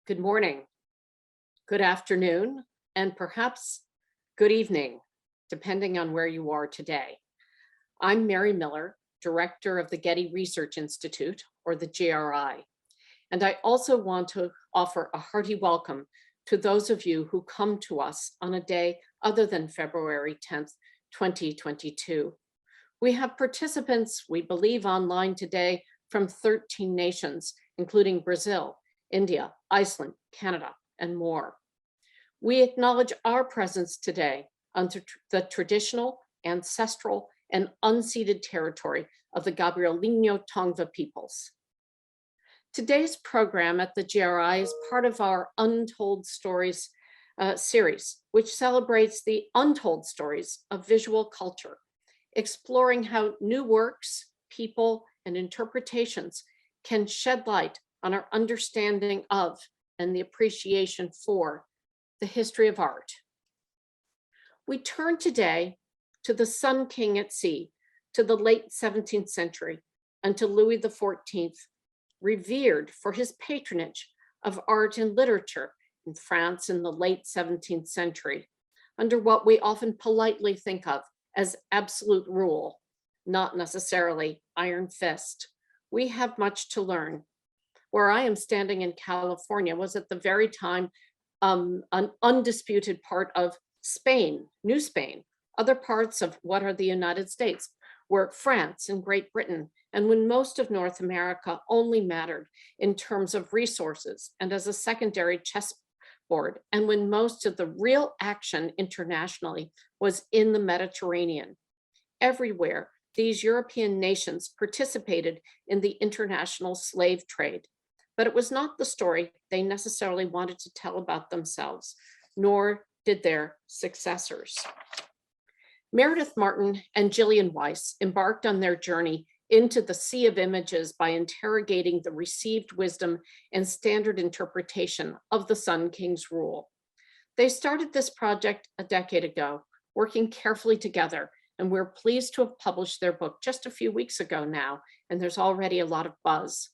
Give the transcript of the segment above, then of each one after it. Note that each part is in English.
good morning, good afternoon, and perhaps good evening, depending on where you are today. I'm Mary Miller, Director of the Getty Research Institute, or the GRI, and I also want to offer a hearty welcome to those of you who come to us on a day other than February 10th, 2022. We have participants, we believe, online today from 13 nations, including Brazil, India, Iceland, Canada, and more. We acknowledge our presence today on the traditional, ancestral, and unceded territory of the Gabrielino Tongva peoples. Today's program at the GRI is part of our Untold Stories series, which celebrates the untold stories of visual culture, exploring how new works, people, and interpretations can shed light on our understanding of and the appreciation for the history of art. We turn today to the Sun King at sea, to the late 17th century, and to Louis XIV, revered for his patronage of art and literature in France in the late 17th century, under what we often politely think of as absolute rule, not necessarily iron fist. We have much to learn. Where I am standing in California was at the very time an undisputed part of Spain, New Spain. Other parts of what are the United States were France and Great Britain, and when most of North America only mattered in terms of resources and as a secondary chessboard, and when most of the real action internationally was in the Mediterranean. Everywhere, these European nations participated in the international slave trade, but it was not the story they necessarily wanted to tell about themselves, nor did their successors. Meredith Martin and Gillian Weiss embarked on their journey into the sea of images by interrogating the received wisdom and standard interpretation of the Sun King's rule. They started this project a decade ago, working carefully together, and we're pleased to have published their book just a few weeks ago now, and there's already a lot of buzz.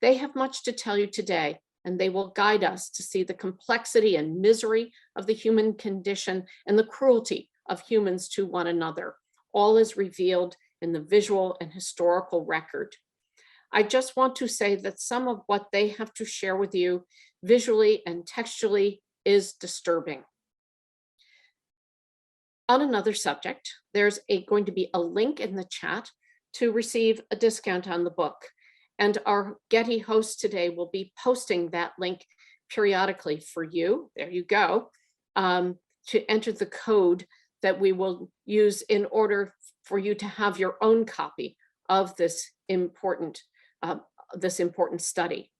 They have much to tell you today, and they will guide us to see the complexity and misery of the human condition and the cruelty of humans to one another. All is revealed in the visual and historical record. I just want to say that some of what they have to share with you visually and textually is disturbing. On another subject, there's going to be a link in the chat to receive a discount on the book. And our Getty host today will be posting that link periodically for you. There you go, to enter the code that we will use in order for you to have your own copy of this important study.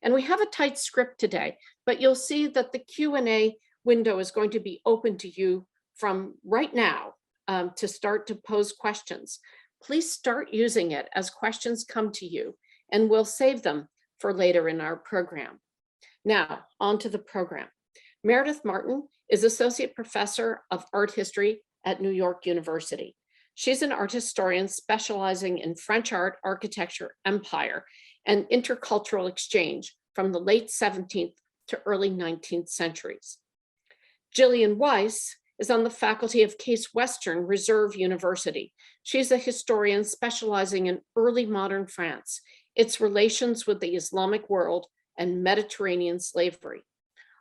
And we have a tight script today, but you'll see that the Q&A window is going to be open to you from right now to start to pose questions. Please start using it as questions come to you, and we'll save them for later in our program. Now, on to the program. Meredith Martin is Associate Professor of Art History at New York University. She's an art historian specializing in French art, architecture, empire, and intercultural exchange from the late 17th to early 19th centuries. Gillian Weiss is on the faculty of Case Western Reserve University. She's a historian specializing in early modern France, its relations with the Islamic world, and Mediterranean slavery.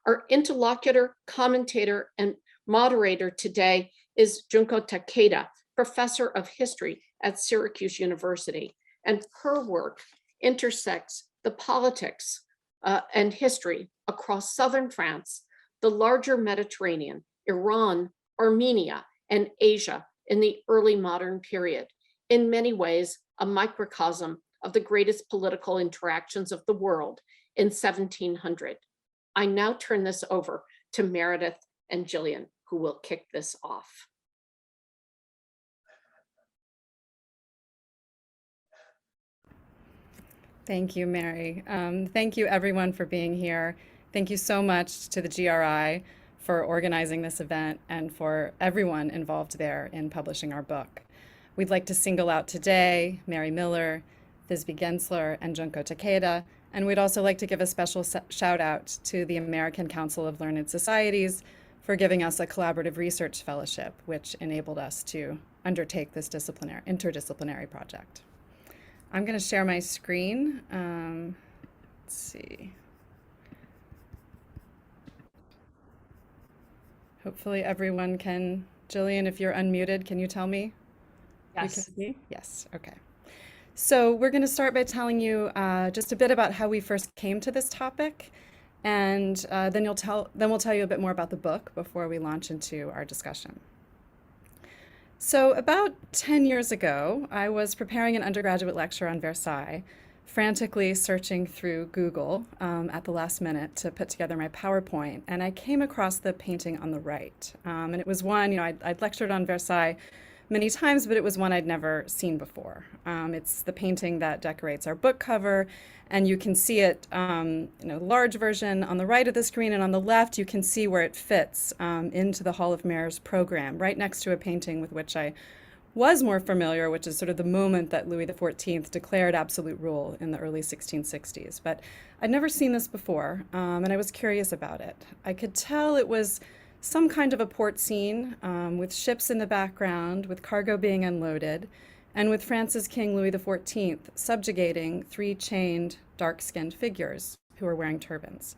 Our interlocutor, commentator, and moderator today is Junko Takeda, professor of history at Syracuse University, and her work intersects the politics and history across southern France, the larger Mediterranean, Iran, Armenia, and Asia in the early modern period, in many ways a microcosm of the greatest political interactions of the world in 1700. I now turn this over to Meredith and Gillian, who will kick this off. Thank you, Mary. Thank you, everyone, for being here. Thank you so much to the GRI for organizing this event and for everyone involved there in publishing our book. We'd like to single out today Mary Miller, Thisbe Gensler, and Junko Takeda And we'd also like to give a special shout out to the American Council of Learned Societies for giving us a collaborative research fellowship, which enabled us to undertake this interdisciplinary project. I'm going to share my screen. Let's see. Hopefully everyone can. Gillian, if you're unmuted, can you tell me? You Yes. can see? Yes, okay. So we're going to start by telling you just a bit about how we first came to this topic, and then we'll tell you a bit more about the book before we launch into our discussion. So about 10 years ago, I was preparing an undergraduate lecture on Versailles, frantically searching through Google at the last minute to put together my PowerPoint, and I came across the painting on the right. And it was one, I'd lectured on Versailles many times, but it was one I'd never seen before. It's the painting that decorates our book cover, and you can see it, large version on the right of the screen, and on the left you can see where it fits into the Hall of Mirrors program, right next to a painting with which I was more familiar, which is sort of the moment that Louis XIV declared absolute rule in the early 1660s. But I'd never seen this before, and I was curious about it. I could tell it was some kind of a port scene with ships in the background, with cargo being unloaded, and with France's King Louis XIV subjugating three chained, dark-skinned figures who were wearing turbans.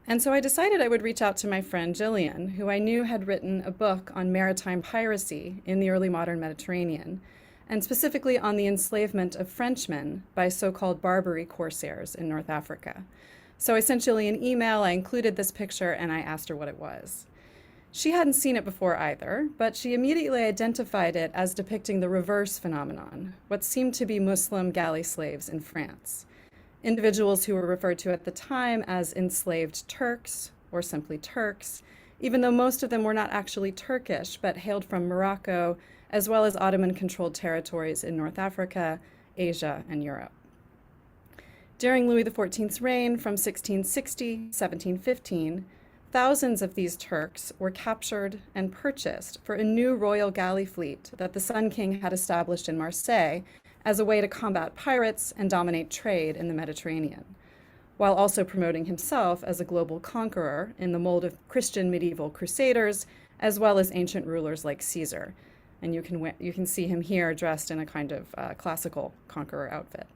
And so I decided I would reach out to my friend Gillian, who I knew had written a book on maritime piracy in the early modern Mediterranean, and specifically on the enslavement of Frenchmen by so-called Barbary corsairs in North Africa. So I sent Gillian an email, I included this picture, and I asked her what it was. She hadn't seen it before either, but she immediately identified it as depicting the reverse phenomenon, what seemed to be Muslim galley slaves in France. Individuals who were referred to at the time as enslaved Turks, or simply Turks, even though most of them were not actually Turkish, but hailed from Morocco, as well as Ottoman-controlled territories in North Africa, Asia, and Europe. During Louis XIV's reign from 1660 to 1715, thousands of these Turks were captured and purchased for a new royal galley fleet that the Sun King had established in Marseille as a way to combat pirates and dominate trade in the Mediterranean, while also promoting himself as a global conqueror in the mold of Christian medieval crusaders, as well as ancient rulers like Caesar. And you can see him here dressed in a kind of classical conqueror outfit.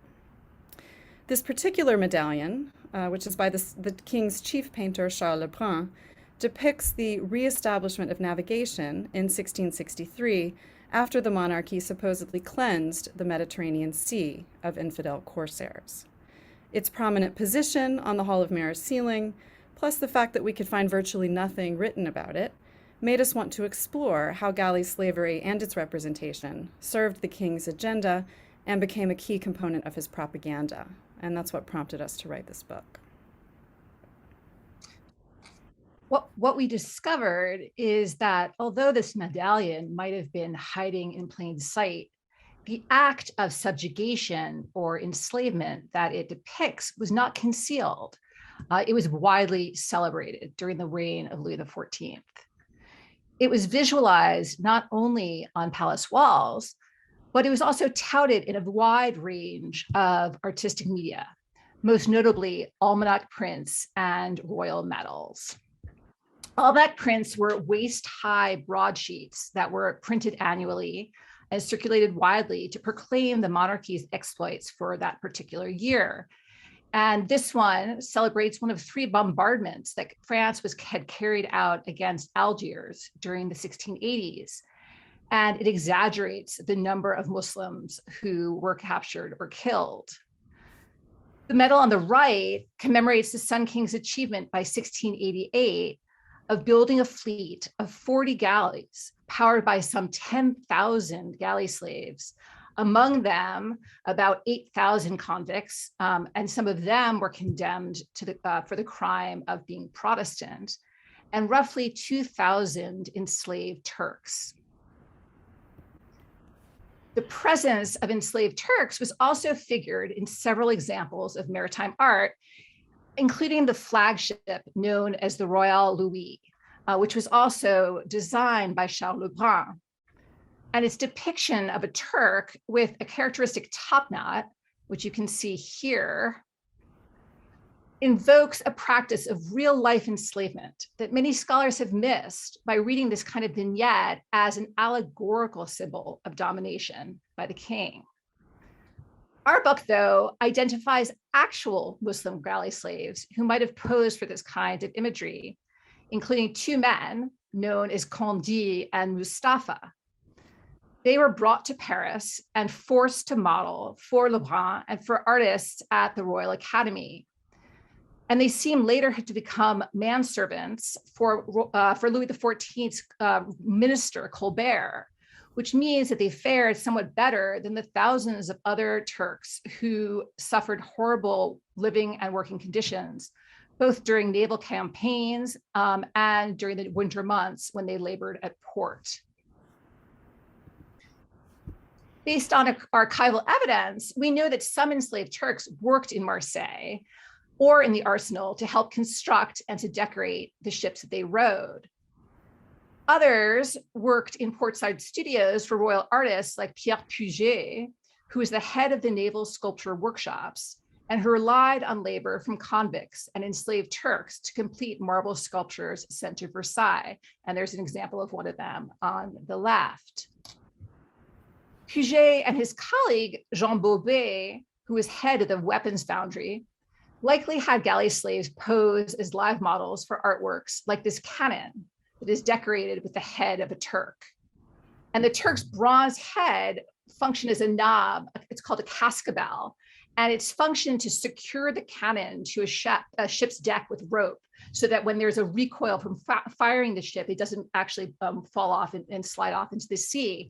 This particular medallion, which is by the king's chief painter, Charles Lebrun, depicts the reestablishment of navigation in 1663 after the monarchy supposedly cleansed the Mediterranean Sea of infidel corsairs. Its prominent position on the Hall of Mirrors ceiling, plus the fact that we could find virtually nothing written about it, made us want to explore how galley slavery and its representation served the king's agenda and became a key component of his propaganda. And that's what prompted us to write this book. What we discovered is that although this medallion might have been hiding in plain sight, the act of subjugation or enslavement that it depicts was not concealed. It was widely celebrated during the reign of Louis XIV. It was visualized not only on palace walls, but it was also touted in a wide range of artistic media, most notably almanac prints and royal medals. Almanac prints were waist-high broadsheets that were printed annually and circulated widely to proclaim the monarchy's exploits for that particular year. And this one celebrates one of three bombardments that France had carried out against Algiers during the 1680s. And it exaggerates the number of Muslims who were captured or killed. The medal on the right commemorates the Sun King's achievement by 1688 of building a fleet of 40 galleys powered by some 10,000 galley slaves. Among them, about 8,000 convicts, and some of them were condemned for the crime of being Protestant, and roughly 2,000 enslaved Turks. The presence of enslaved Turks was also figured in several examples of maritime art, including the flagship known as the Royal Louis, which was also designed by Charles Lebrun. And its depiction of a Turk with a characteristic top knot, which you can see here, invokes a practice of real life enslavement that many scholars have missed by reading this kind of vignette as an allegorical symbol of domination by the king. Our book, though, identifies actual Muslim galley slaves who might have posed for this kind of imagery, including two men known as Condi and Mustafa. They were brought to Paris and forced to model for Lebrun and for artists at the Royal Academy. And they seem later to become manservants for Louis XIV's minister, Colbert, which means that they fared somewhat better than the thousands of other Turks who suffered horrible living and working conditions, both during naval campaigns and during the winter months when they labored at port. Based on archival evidence, we know that some enslaved Turks worked in Marseille or in the arsenal to help construct and to decorate the ships that they rowed. Others worked in portside studios for royal artists like Pierre Puget, who was the head of the naval sculpture workshops and who relied on labor from convicts and enslaved Turks to complete marble sculptures sent to Versailles. And there's an example of one of them on the left. Puget and his colleague, Jean Bobet, who was head of the weapons foundry, likely had galley slaves pose as live models for artworks like this cannon that is decorated with the head of a Turk. And the Turk's bronze head functioned as a knob. It's called a cascabel, and it's functioned to secure the cannon to a ship's deck with rope, so that when there's a recoil from firing the ship, it doesn't actually fall off and slide off into the sea.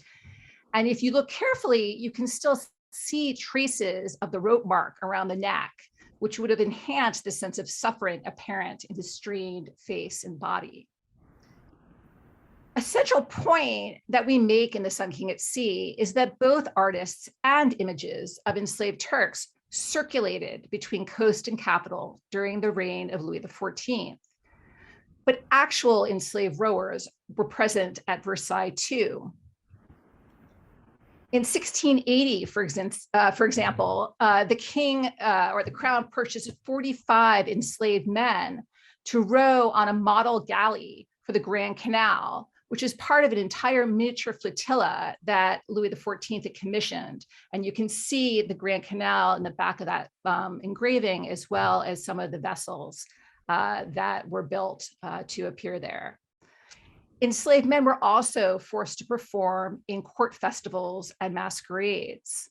And if you look carefully, you can still see traces of the rope mark around the neck, which would have enhanced the sense of suffering apparent in the strained face and body. A central point that we make in The Sun King at Sea is that both artists and images of enslaved Turks circulated between coast and capital during the reign of Louis XIV. But actual enslaved rowers were present at Versailles too. In 1680, for example, the king or the crown purchased 45 enslaved men to row on a model galley for the Grand Canal, which is part of an entire miniature flotilla that Louis XIV had commissioned. And you can see the Grand Canal in the back of that engraving, as well as some of the vessels that were built to appear there. Enslaved men were also forced to perform in court festivals and masquerades.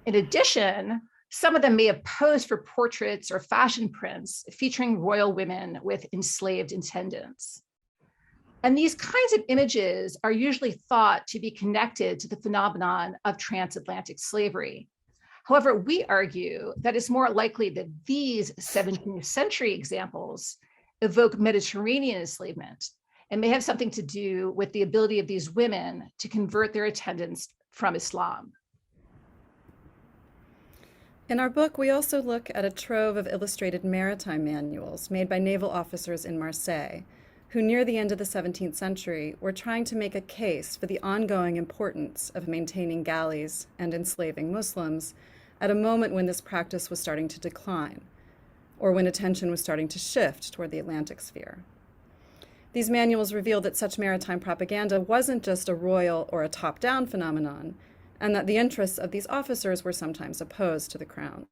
In addition, some of them may have posed for portraits or fashion prints featuring royal women with enslaved attendants. And these kinds of images are usually thought to be connected to the phenomenon of transatlantic slavery. However, we argue that it's more likely that these 17th century examples evoke Mediterranean enslavement and may have something to do with the ability of these women to convert their attendants from Islam. In our book, we also look at a trove of illustrated maritime manuals made by naval officers in Marseille, who near the end of the 17th century were trying to make a case for the ongoing importance of maintaining galleys and enslaving Muslims at a moment when this practice was starting to decline, or when attention was starting to shift toward the Atlantic sphere. These manuals revealed that such maritime propaganda wasn't just a royal or a top-down phenomenon, and that the interests of these officers were sometimes opposed to the crown's.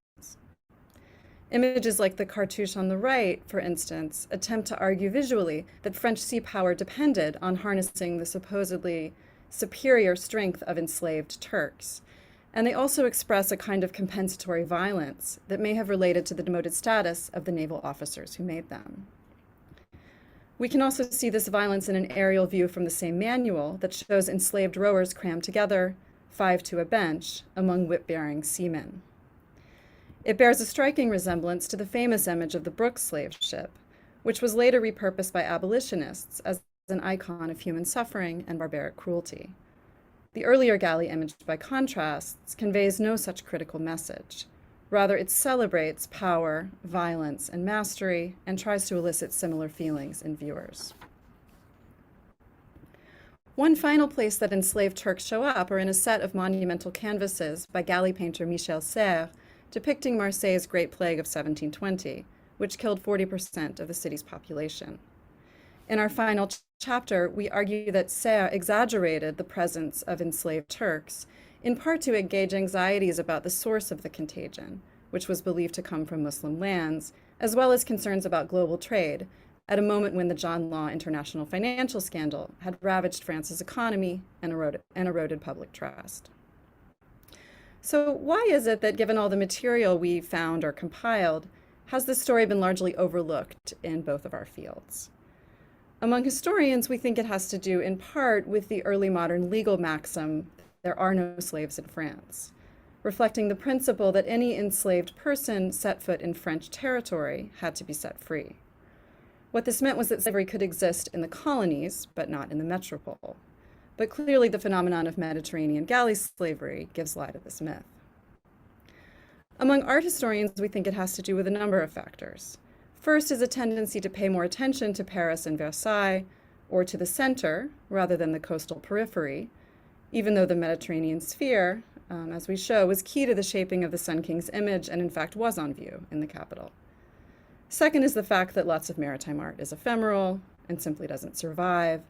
Images like the cartouche on the right, for instance, attempt to argue visually that French sea power depended on harnessing the supposedly superior strength of enslaved Turks. And they also express a kind of compensatory violence that may have related to the demoted status of the naval officers who made them. We can also see this violence in an aerial view from the same manual that shows enslaved rowers crammed together, 5 to a bench, among whip-bearing seamen. It bears a striking resemblance to the famous image of the Brooks slave ship, which was later repurposed by abolitionists as an icon of human suffering and barbaric cruelty. The earlier galley image, by contrast, conveys no such critical message. Rather, it celebrates power, violence, and mastery, and tries to elicit similar feelings in viewers. One final place that enslaved Turks show up are in a set of monumental canvases by galley painter Michel Serres, depicting Marseille's Great Plague of 1720, which killed 40% of the city's population. In our final chapter, we argue that Serre exaggerated the presence of enslaved Turks, in part to engage anxieties about the source of the contagion, which was believed to come from Muslim lands, as well as concerns about global trade, at a moment when the John Law international financial scandal had ravaged France's economy and eroded public trust. So why is it that, given all the material we found or compiled, has this story been largely overlooked in both of our fields? Among historians, we think it has to do in part with the early modern legal maxim, "There are no slaves in France," reflecting the principle that any enslaved person set foot in French territory had to be set free. What this meant was that slavery could exist in the colonies, but not in the metropole. But clearly the phenomenon of Mediterranean galley slavery gives lie to this myth. Among art historians, we think it has to do with a number of factors. First is a tendency to pay more attention to Paris and Versailles, or to the center, rather than the coastal periphery, even though the Mediterranean sphere, as we show, was key to the shaping of the Sun King's image and in fact was on view in the capital. Second is the fact that lots of maritime art is ephemeral and simply doesn't survive.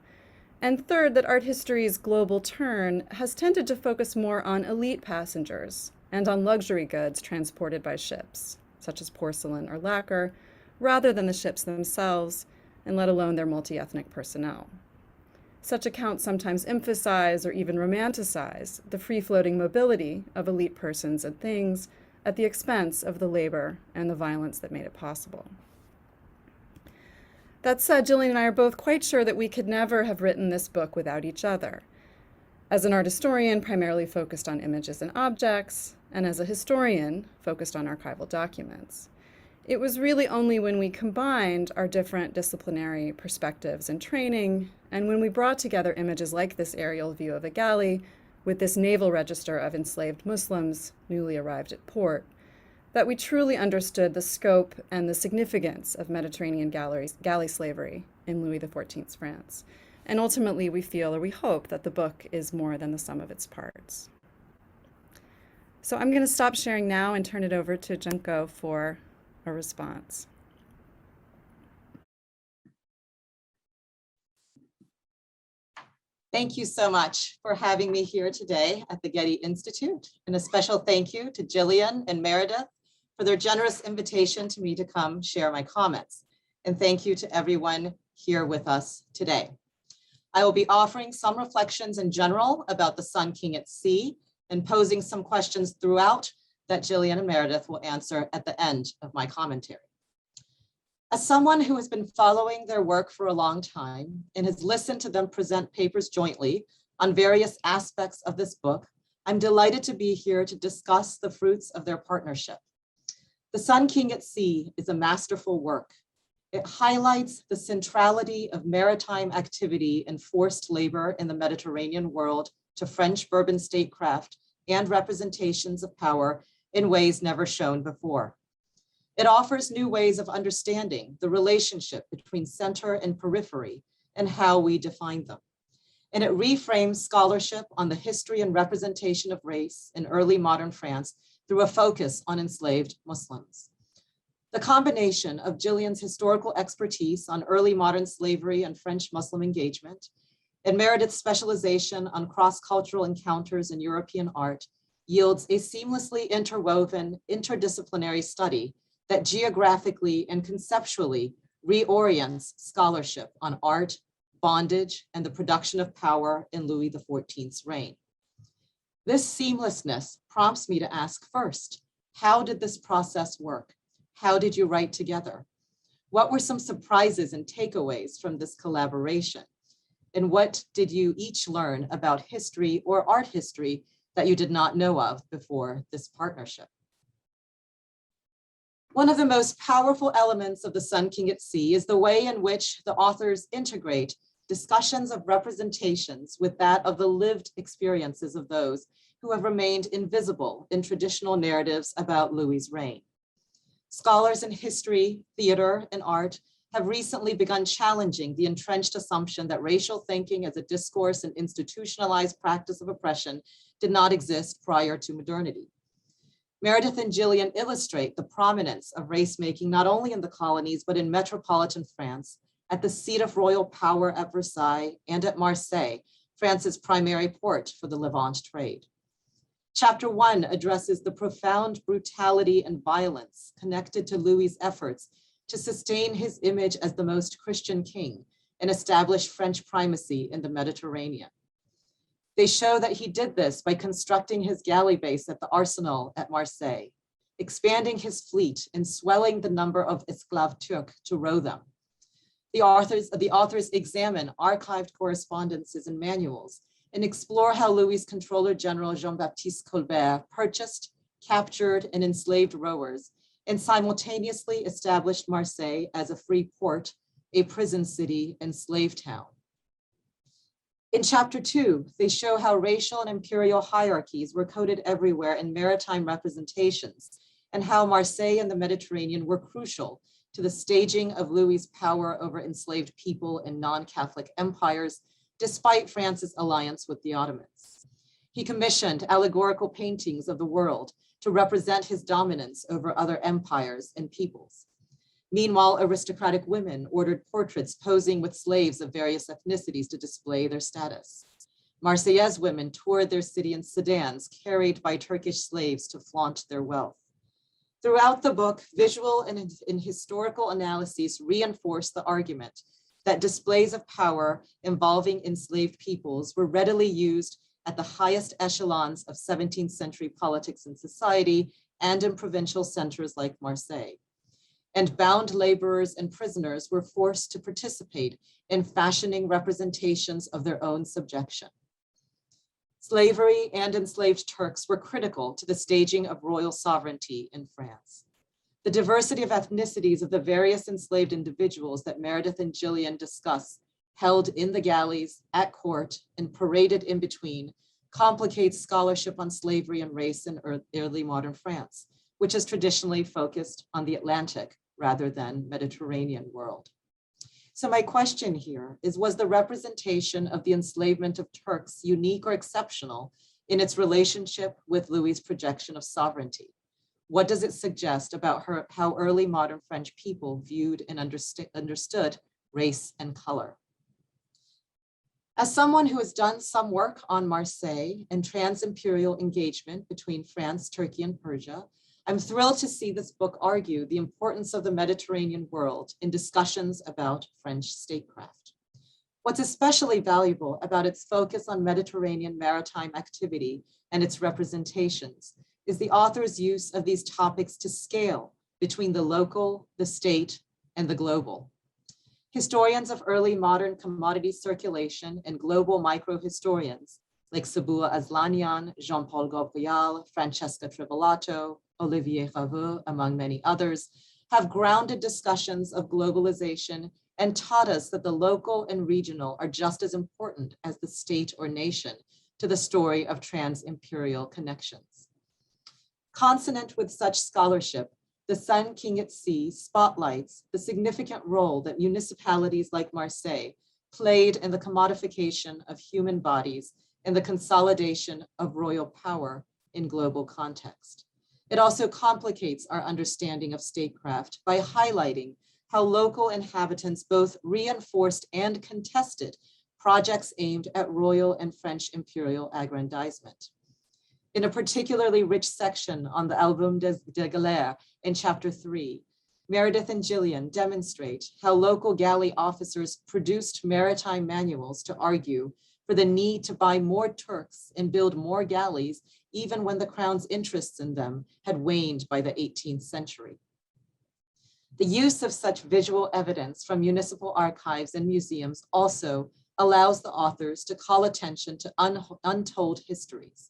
And third, that art history's global turn has tended to focus more on elite passengers and on luxury goods transported by ships, such as porcelain or lacquer, rather than the ships themselves, and let alone their multi-ethnic personnel. Such accounts sometimes emphasize or even romanticize the free-floating mobility of elite persons and things at the expense of the labor and the violence that made it possible. That said, Gillian and I are both quite sure that we could never have written this book without each other. As an art historian, primarily focused on images and objects, and as a historian, focused on archival documents. It was really only when we combined our different disciplinary perspectives and training, and when we brought together images like this aerial view of a galley with this naval register of enslaved Muslims newly arrived at port, that we truly understood the scope and the significance of Mediterranean galley slavery in Louis XIV's France. And ultimately, we feel, or we hope, that the book is more than the sum of its parts. So I'm going to stop sharing now and turn it over to Junko for a response. Thank you so much for having me here today at the Getty Institute, and a special thank you to Gillian and Meredith for their generous invitation to me to come share my comments. And thank you to everyone here with us today. I will be offering some reflections in general about the Sun King at sea and posing some questions throughout that Gillian and Meredith will answer at the end of my commentary. As someone who has been following their work for a long time and has listened to them present papers jointly on various aspects of this book, I'm delighted to be here to discuss the fruits of their partnership. The Sun King at Sea is a masterful work. It highlights the centrality of maritime activity and forced labor in the Mediterranean world to French Bourbon statecraft and representations of power in ways never shown before. It offers new ways of understanding the relationship between center and periphery and how we define them. And it reframes scholarship on the history and representation of race in early modern France through a focus on enslaved Muslims. The combination of Gillian's historical expertise on early modern slavery and French Muslim engagement and Meredith's specialization on cross-cultural encounters in European art yields a seamlessly interwoven interdisciplinary study that geographically and conceptually reorients scholarship on art, bondage, and the production of power in Louis XIV's reign. This seamlessness prompts me to ask first, how did this process work? How did you write together? What were some surprises and takeaways from this collaboration? And what did you each learn about history or art history that you did not know of before this partnership? One of the most powerful elements of the Sun King at Sea is the way in which the authors integrate discussions of representations with that of the lived experiences of those who have remained invisible in traditional narratives about Louis's reign. Scholars in history, theater, and art have recently begun challenging the entrenched assumption that racial thinking as a discourse and institutionalized practice of oppression did not exist prior to modernity. Meredith and Gillian illustrate the prominence of race-making not only in the colonies, but in metropolitan France, at the seat of royal power at Versailles and at Marseille, France's primary port for the Levant trade. Chapter 1 addresses the profound brutality and violence connected to Louis's efforts to sustain his image as the most Christian king and establish French primacy in the Mediterranean. They show that he did this by constructing his galley base at the Arsenal at Marseille, expanding his fleet and swelling the number of enslaved Turks to row them. The authors examine archived correspondences and manuals and explore how Louis's Controller General Jean-Baptiste Colbert purchased, captured, and enslaved rowers and simultaneously established Marseille as a free port, a prison city, and slave town. In chapter 2, they show how racial and imperial hierarchies were coded everywhere in maritime representations and how Marseille and the Mediterranean were crucial to the staging of Louis's power over enslaved people in non-Catholic empires, despite France's alliance with the Ottomans. He commissioned allegorical paintings of the world to represent his dominance over other empires and peoples. Meanwhile, aristocratic women ordered portraits posing with slaves of various ethnicities to display their status. Marseillaise women toured their city in sedans carried by Turkish slaves to flaunt their wealth. Throughout the book, visual and historical analyses reinforce the argument that displays of power involving enslaved peoples were readily used at the highest echelons of 17th century politics and society and in provincial centers like Marseille. And bound laborers and prisoners were forced to participate in fashioning representations of their own subjection. Slavery and enslaved Turks were critical to the staging of royal sovereignty in France. The diversity of ethnicities of the various enslaved individuals that Meredith and Gillian discuss, held in the galleys, at court, and paraded in between, complicates scholarship on slavery and race in early modern France, which is traditionally focused on the Atlantic rather than Mediterranean world. So my question here is, was the representation of the enslavement of Turks unique or exceptional in its relationship with Louis's projection of sovereignty? What does it suggest about how early modern French people viewed and understood race and color? As someone who has done some work on Marseille and trans-imperial engagement between France, Turkey, and Persia, I'm thrilled to see this book argue the importance of the Mediterranean world in discussions about French statecraft. What's especially valuable about its focus on Mediterranean maritime activity and its representations is the author's use of these topics to scale between the local, the state, and the global. Historians of early modern commodity circulation and global microhistorians like Sabua Aslanian, Jean-Paul Gabriel, Francesca Trivelato, Olivier Raveux, among many others, have grounded discussions of globalization and taught us that the local and regional are just as important as the state or nation to the story of trans-imperial connections. Consonant with such scholarship, The Sun King at Sea spotlights the significant role that municipalities like Marseille played in the commodification of human bodies and the consolidation of royal power in global context. It also complicates our understanding of statecraft by highlighting how local inhabitants both reinforced and contested projects aimed at royal and French imperial aggrandizement. In a particularly rich section on the Album de Galère in chapter 3, Meredith and Gillian demonstrate how local galley officers produced maritime manuals to argue for the need to buy more Turks and build more galleys, even when the crown's interests in them had waned by the 18th century. The use of such visual evidence from municipal archives and museums also allows the authors to call attention to untold histories.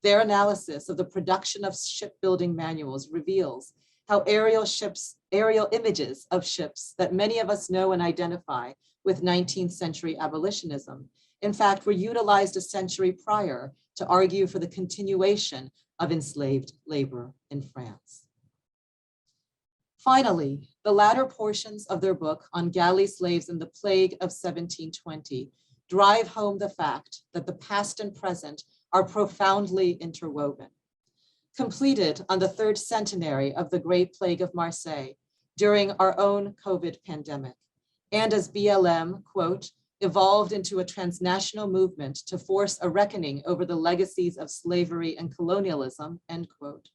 Their analysis of the production of shipbuilding manuals reveals how aerial images of ships that many of us know and identify with 19th century abolitionism, in fact, were utilized a century prior to argue for the continuation of enslaved labor in France. Finally, the latter portions of their book on galley slaves and the plague of 1720 drive home the fact that the past and present are profoundly interwoven. completed on the 3rd centenary of the Great Plague of Marseille during our own COVID pandemic, and as BLM, quote, evolved into a transnational movement to force a reckoning over the legacies of slavery and colonialism, end quote.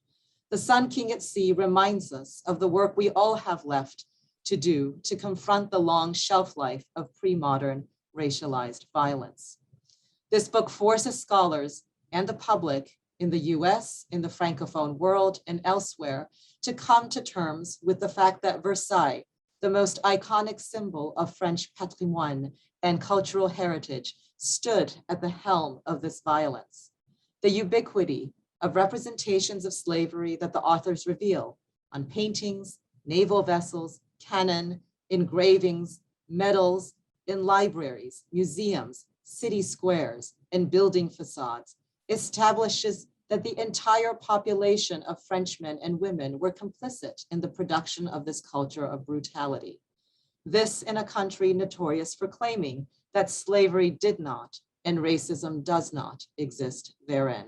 The Sun King at Sea reminds us of the work we all have left to do to confront the long shelf life of pre-modern racialized violence. This book forces scholars and the public in the US, in the Francophone world, and elsewhere to come to terms with the fact that Versailles, the most iconic symbol of French patrimoine and cultural heritage, stood at the helm of this violence. The ubiquity of representations of slavery that the authors reveal on paintings, naval vessels, cannon, engravings, medals, in libraries, museums, city squares, and building facades establishes that the entire population of Frenchmen and women were complicit in the production of this culture of brutality. This in a country notorious for claiming that slavery did not and racism does not exist therein.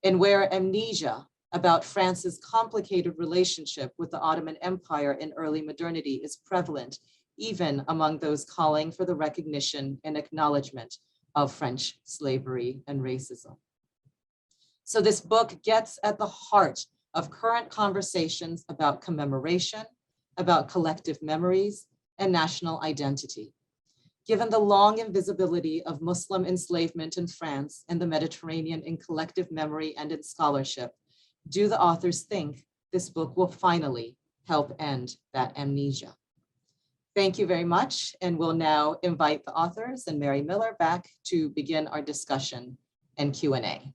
And where amnesia about France's complicated relationship with the Ottoman Empire in early modernity is prevalent, even among those calling for the recognition and acknowledgement of French slavery and racism. So this book gets at the heart of current conversations about commemoration, about collective memories, and national identity. Given the long invisibility of Muslim enslavement in France and the Mediterranean in collective memory and in scholarship, do the authors think this book will finally help end that amnesia? Thank you very much, and we'll now invite the authors and Mary Miller back to begin our discussion and Q&A.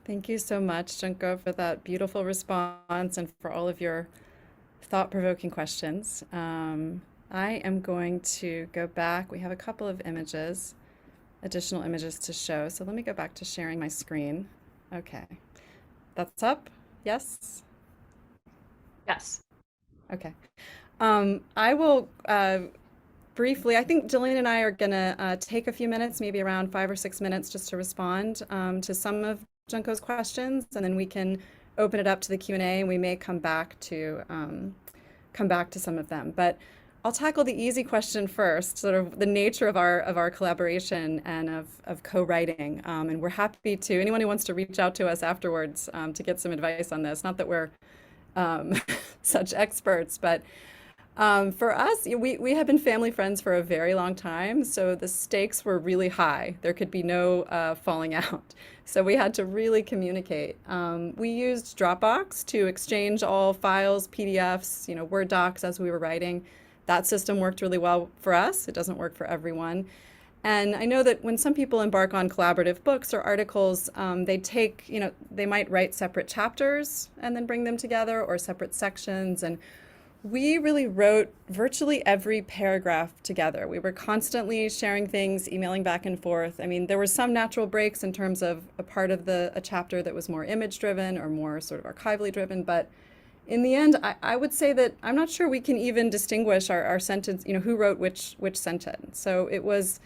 Thank you so much, Junko, for that beautiful response and for all of your thought-provoking questions. I am going to go back. We have a couple of images, additional images to show. So let me go back to sharing my screen. Okay, that's up, yes? Yes. Okay. I will briefly, I think Gillian and I are gonna take a few minutes, maybe around 5 or 6 minutes, just to respond to some of Junko's questions, and then we can open it up to the Q&A, and we may come back to some of them. But I'll tackle the easy question first, sort of the nature of our collaboration and of co-writing. And we're happy to, anyone who wants to reach out to us afterwards to get some advice on this. Not that we're such experts, but for us, we have been family friends for a very long time, so the stakes were really high. There could be no falling out. So we had to really communicate. We used Dropbox to exchange all files, PDFs, Word docs as we were writing. That system worked really well for us. It doesn't work for everyone. And I know that when some people embark on collaborative books or articles, they might write separate chapters and then bring them together, or separate sections. And we really wrote virtually every paragraph together. We were constantly sharing things, emailing back and forth. I mean, there were some natural breaks in terms of a part of a chapter that was more image-driven or more sort of archivally driven. But in the end, I would say that I'm not sure we can even distinguish our sentence, who wrote which sentence. So it was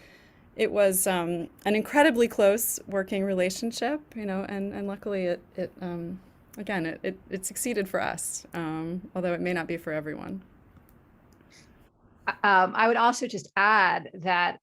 an incredibly close working relationship, and luckily it succeeded for us, although it may not be for everyone. I would also just add that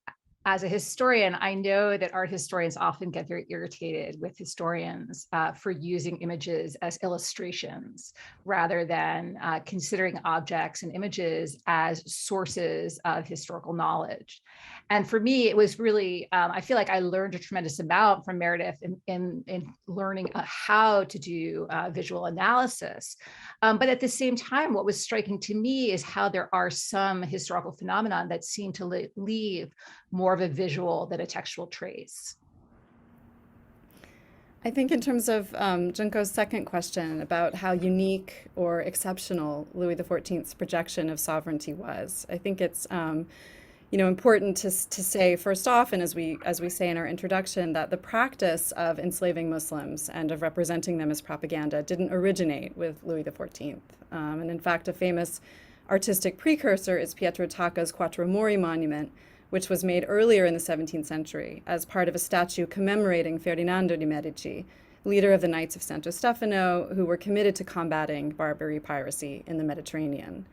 as a historian, I know that art historians often get very irritated with historians for using images as illustrations rather than considering objects and images as sources of historical knowledge. And for me, it was really, I feel like I learned a tremendous amount from Meredith in learning how to do visual analysis. But at the same time, what was striking to me is how there are some historical phenomena that seem to leave more of a visual than a textual trace. I think in terms of Junko's second question about how unique or exceptional Louis XIV's projection of sovereignty was, I think it's important to say first off, and as we say in our introduction, that the practice of enslaving Muslims and of representing them as propaganda didn't originate with Louis XIV. And in fact, a famous artistic precursor is Pietro Tacca's Quattro Mori monument, which was made earlier in the 17th century as part of a statue commemorating Ferdinando de' Medici, leader of the Knights of Santo Stefano, who were committed to combating Barbary piracy in the Mediterranean.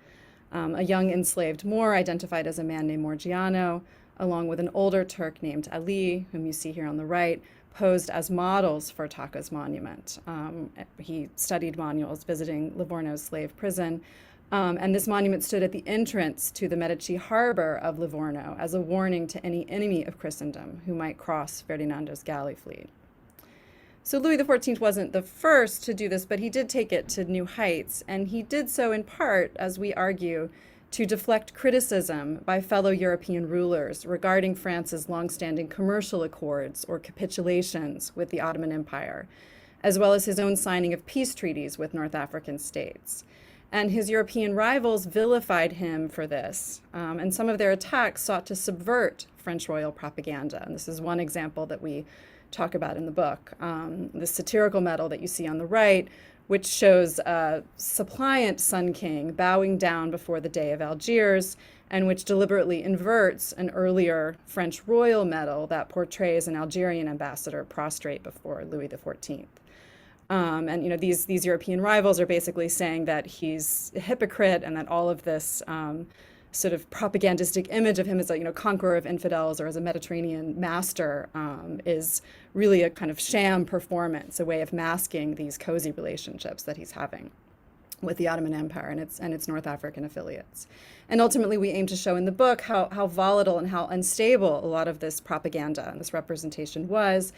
A young enslaved Moor identified as a man named Morgiano, along with an older Turk named Ali, whom you see here on the right, posed as models for Tacca's monument. He studied manuals visiting Livorno's slave prison, and this monument stood at the entrance to the Medici harbor of Livorno as a warning to any enemy of Christendom who might cross Ferdinando's galley fleet. So Louis XIV wasn't the first to do this, but he did take it to new heights, and he did so in part, as we argue, to deflect criticism by fellow European rulers regarding France's longstanding commercial accords or capitulations with the Ottoman Empire, as well as his own signing of peace treaties with North African states. And his European rivals vilified him for this, and some of their attacks sought to subvert French royal propaganda. And this is one example that we talk about in the book. The satirical medal that you see on the right, which shows a suppliant Sun King bowing down before the Dey of Algiers, and which deliberately inverts an earlier French royal medal that portrays an Algerian ambassador prostrate before Louis XIV. And these European rivals are basically saying that he's a hypocrite and that all of this sort of propagandistic image of him as a conqueror of infidels or as a Mediterranean master is really a kind of sham performance, a way of masking these cozy relationships that he's having with the Ottoman Empire and its North African affiliates. And ultimately, we aim to show in the book how volatile and how unstable a lot of this propaganda and this representation was,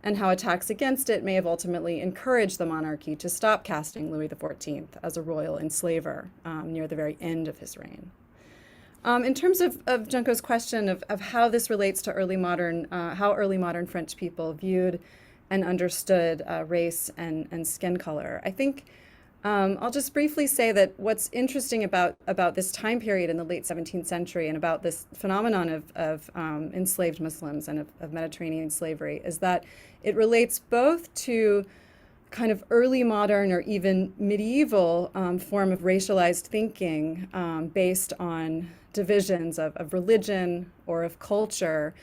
and how attacks against it may have ultimately encouraged the monarchy to stop casting Louis XIV as a royal enslaver near the very end of his reign. In terms of Junko's question of how this relates to how early modern French people viewed and understood race and skin color, I think I'll just briefly say that what's interesting about this time period in the late 17th century and about this phenomenon of enslaved Muslims and of Mediterranean slavery is that it relates both to kind of early modern or even medieval form of racialized thinking based on divisions of religion or of culture.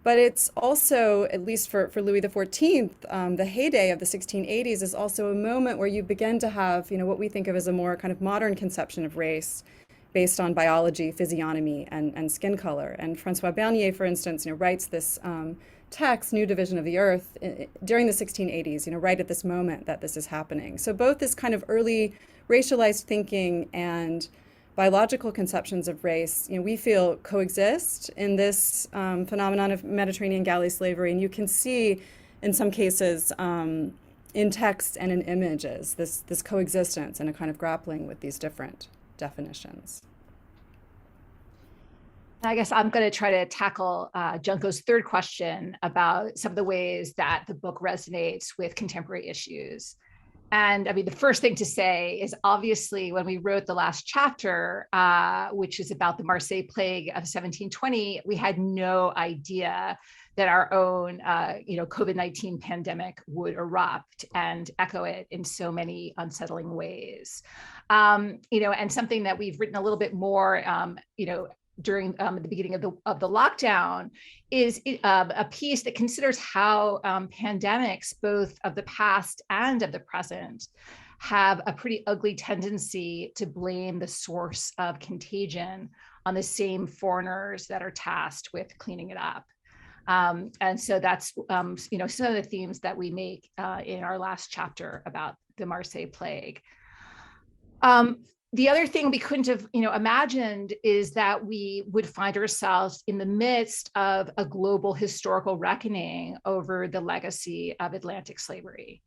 But it's also, at least for Louis XIV, the heyday of the 1680s is also a moment where you begin to have, what we think of as a more kind of modern conception of race based on biology, physiognomy, and skin color. And François Bernier, for instance, writes this text, New Division of the Earth, during the 1680s, right at this moment that this is happening. So both this kind of early racialized thinking and biological conceptions of race, we feel coexist in this phenomenon of Mediterranean galley slavery. And you can see in some cases in text and in images, this coexistence and a kind of grappling with these different definitions. I guess I'm going to try to tackle Junko's third question about some of the ways that the book resonates with contemporary issues. And I mean, the first thing to say is obviously when we wrote the last chapter, which is about the Marseille plague of 1720, we had no idea that our own, COVID-19 pandemic would erupt and echo it in so many unsettling ways. And something that we've written a little bit more, during the beginning of the lockdown is a piece that considers how pandemics, both of the past and of the present, have a pretty ugly tendency to blame the source of contagion on the same foreigners that are tasked with cleaning it up. And so that's, some of the themes that we make in our last chapter about the Marseille plague. The other thing we couldn't have, imagined is that we would find ourselves in the midst of a global historical reckoning over the legacy of Atlantic slavery.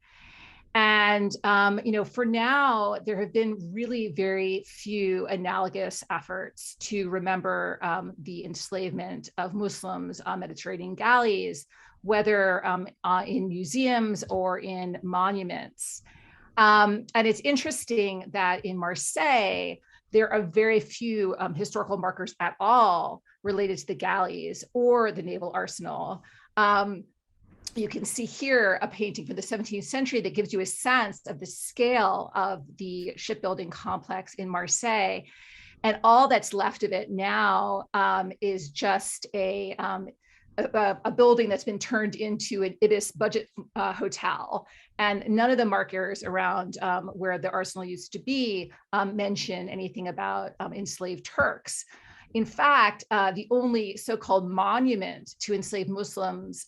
And, for now, there have been really very few analogous efforts to remember the enslavement of Muslims on Mediterranean galleys, whether in museums or in monuments. And it's interesting that in Marseille, there are very few historical markers at all related to the galleys or the naval arsenal. You can see here a painting from the 17th century that gives you a sense of the scale of the shipbuilding complex in Marseille. And all that's left of it now is just a building that's been turned into an Ibis budget hotel. And none of the markers around where the arsenal used to be mention anything about enslaved Turks. In fact, the only so-called monument to enslaved Muslims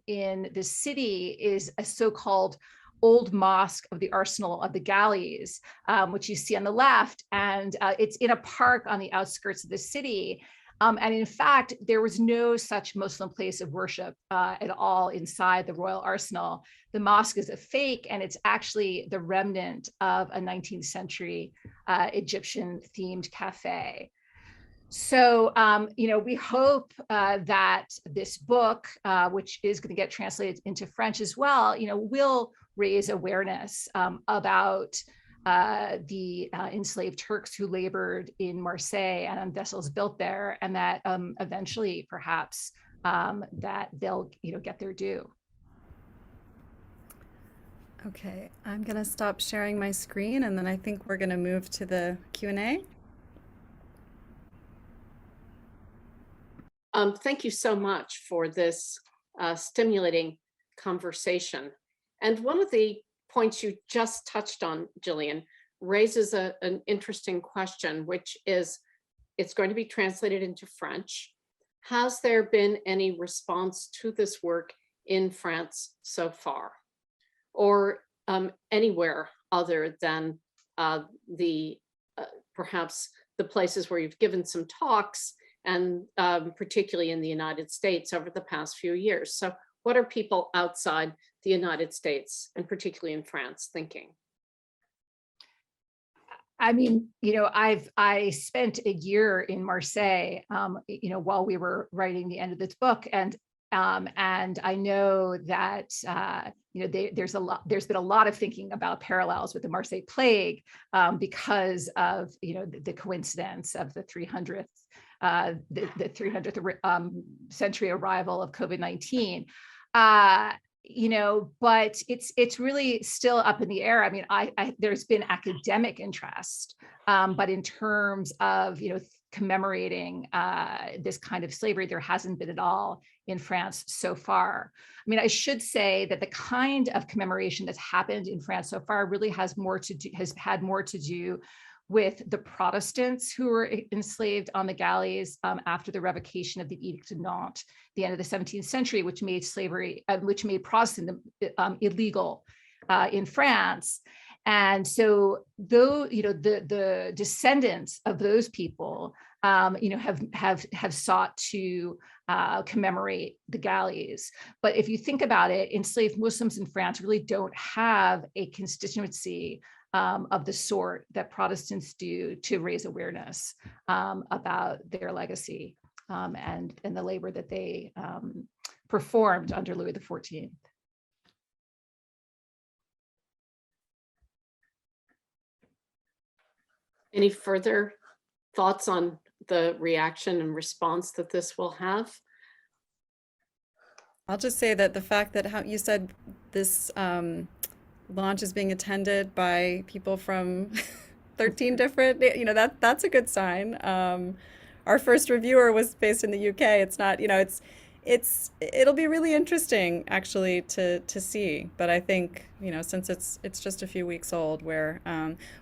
in the city is a so-called old mosque of the Arsenal of the Galleys, which you see on the left. And it's in a park on the outskirts of the city. And in fact, there was no such Muslim place of worship at all inside the Royal Arsenal. The mosque is a fake, and it's actually the remnant of a 19th century Egyptian themed cafe. So, we hope that this book, which is going to get translated into French as well, will raise awareness about the enslaved Turks who labored in Marseille and on vessels built there, and that eventually, perhaps, that they'll, get their due. Okay, I'm going to stop sharing my screen, and then I think we're going to move to the Q&A. Thank you so much for this stimulating conversation. And one of the points you just touched on, Gillian, raises an interesting question, which is, it's going to be translated into French. Has there been any response to this work in France so far, or anywhere other than perhaps the places where you've given some talks, and particularly in the United States over the past few years? So what are people outside the United States, and particularly in France, thinking? I mean, I spent a year in Marseille, while we were writing the end of this book, and I know that there's been a lot of thinking about parallels with the Marseille plague because of the coincidence of the 300th century arrival of COVID-19. But it's really still up in the air. I mean, there's been academic interest, but in terms of, commemorating this kind of slavery, there hasn't been at all in France so far. I mean, I should say that the kind of commemoration that's happened in France so far really has had more to do with the Protestants who were enslaved on the galleys after the revocation of the Edict of Nantes, the end of the 17th century, which made slavery, which made Protestantism illegal in France. And so, though the descendants of those people, have sought to commemorate the galleys. But if you think about it, enslaved Muslims in France really don't have a constituency of the sort that Protestants do to raise awareness about their legacy and the labor that they performed under Louis XIV. Any further thoughts on the reaction and response that this will have? I'll just say that the fact that how you said this launch is being attended by people from 13 different, that's a good sign. Our first reviewer was based in the UK. It's not, it'll be really interesting actually to see. But I think, since it's just a few weeks old, we're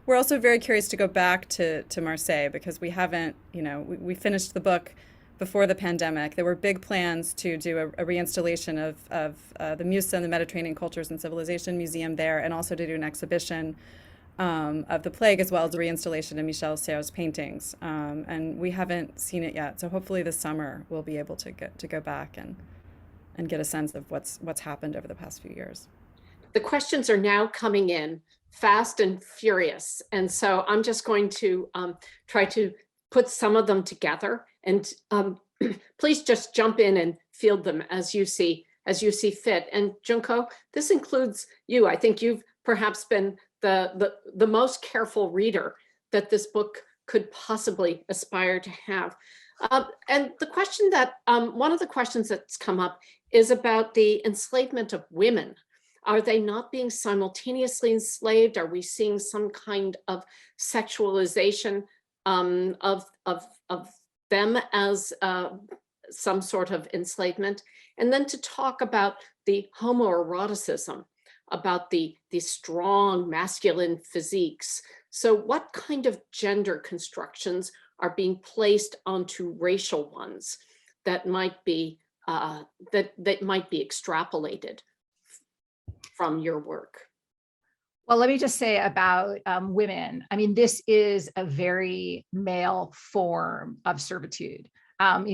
also very curious to go back to Marseille, because we haven't, we finished the book before the pandemic. There were big plans to do a reinstallation of the Musa, the Mediterranean Cultures and Civilization Museum there, and also to do an exhibition of the plague, as well as the reinstallation of Michel Serres' paintings. And we haven't seen it yet. So hopefully this summer we'll be able to go back and get a sense of what's happened over the past few years. The questions are now coming in fast and furious. And so I'm just going to try to put some of them together, and please just jump in and field them as you see fit. And Junko, this includes you. I think you've perhaps been the most careful reader that this book could possibly aspire to have. And the question that, one of the questions that's come up is about the enslavement of women. Are they not being simultaneously enslaved? Are we seeing some kind of sexualization of them as some sort of enslavement, and then to talk about the homoeroticism, about the strong masculine physiques. So what kind of gender constructions are being placed onto racial ones that might be that might be extrapolated from your work? Well, let me just say about women. I mean, this is a very male form of servitude. As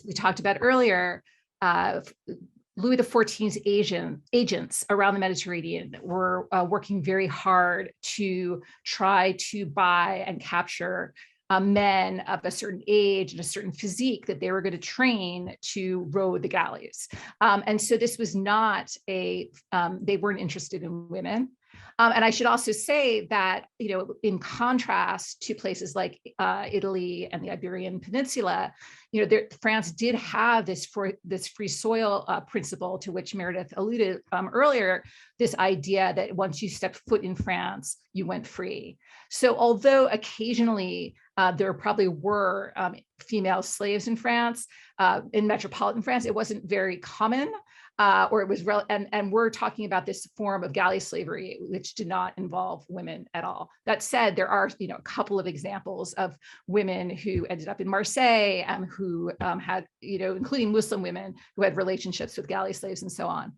we talked about earlier, Louis XIV's agents around the Mediterranean were working very hard to try to buy and capture men of a certain age and a certain physique that they were going to train to row the galleys. And so this was not they weren't interested in women. And I should also say that, in contrast to places like Italy and the Iberian Peninsula, France did have this free soil principle to which Meredith alluded earlier, this idea that once you stepped foot in France, you went free. So although occasionally there probably were female slaves in France, in metropolitan France, it wasn't very common. Or it was, and we're talking about this form of galley slavery, which did not involve women at all. That said, there are, a couple of examples of women who ended up in Marseille, who had, including Muslim women who had relationships with galley slaves and so on.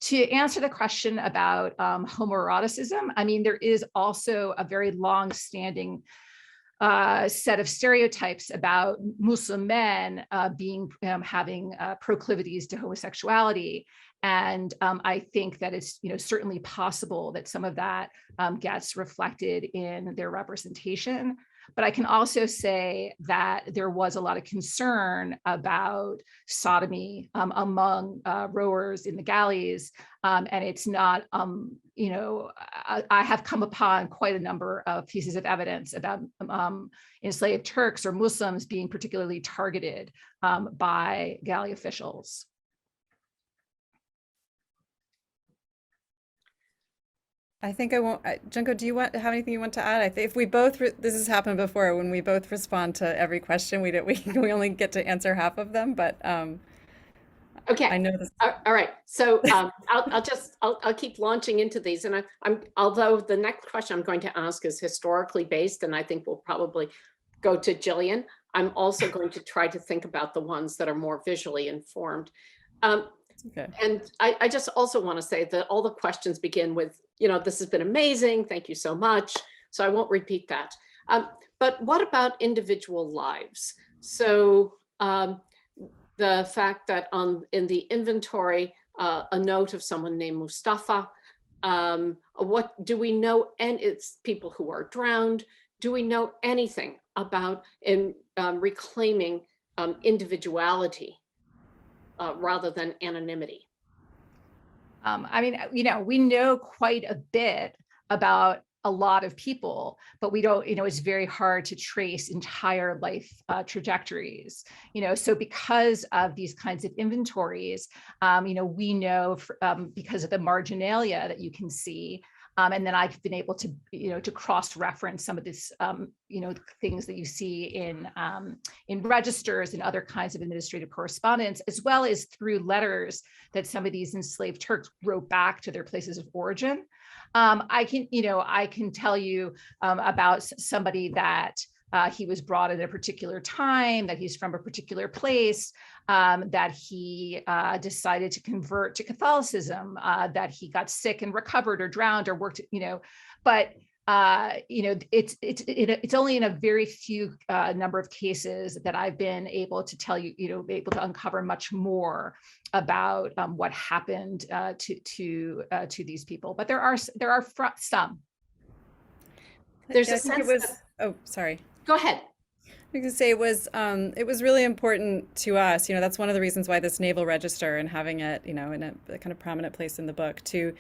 To answer the question about homoeroticism, I mean, there is also a very long-standing set of stereotypes about Muslim men having proclivities to homosexuality. And I think that it's certainly possible that some of that gets reflected in their representation. But I can also say that there was a lot of concern about sodomy among rowers in the galleys. And it's not, I have come upon quite a number of pieces of evidence about enslaved Turks or Muslims being particularly targeted by galley officials. I think I won't. Junko, do you have anything you want to add? I think if we both, this has happened before, when we both respond to every question, we only get to answer half of them. But okay, I know this. All right. So I'll keep launching into these, and although the next question I'm going to ask is historically based, and I think we'll probably go to Gillian, I'm also going to try to think about the ones that are more visually informed. Okay. And I just also want to say that all the questions begin with, this has been amazing. Thank you so much. So I won't repeat that. But what about individual lives? So the fact that in the inventory, a note of someone named Mustafa, what do we know? And it's people who are drowned. Do we know anything about reclaiming individuality? Rather than anonymity? I mean, we know quite a bit about a lot of people, but we don't, it's very hard to trace entire life trajectories, so because of these kinds of inventories, we know because of the marginalia that you can see. And then I've been able to, to cross-reference some of this, things that you see in registers and other kinds of administrative correspondence, as well as through letters that some of these enslaved Turks wrote back to their places of origin. I can tell you about somebody that he was brought at a particular time, that he's from a particular place, that he decided to convert to Catholicism, that he got sick and recovered or drowned or worked, but it's only in a very few number of cases that I've been able to tell you, able to uncover much more about what happened to these people. But there are some. There's Yeah, a sense oh, sorry. Go ahead. I was say it was really important to us. That's one of the reasons why this naval register and having it, in a kind of prominent place in the book to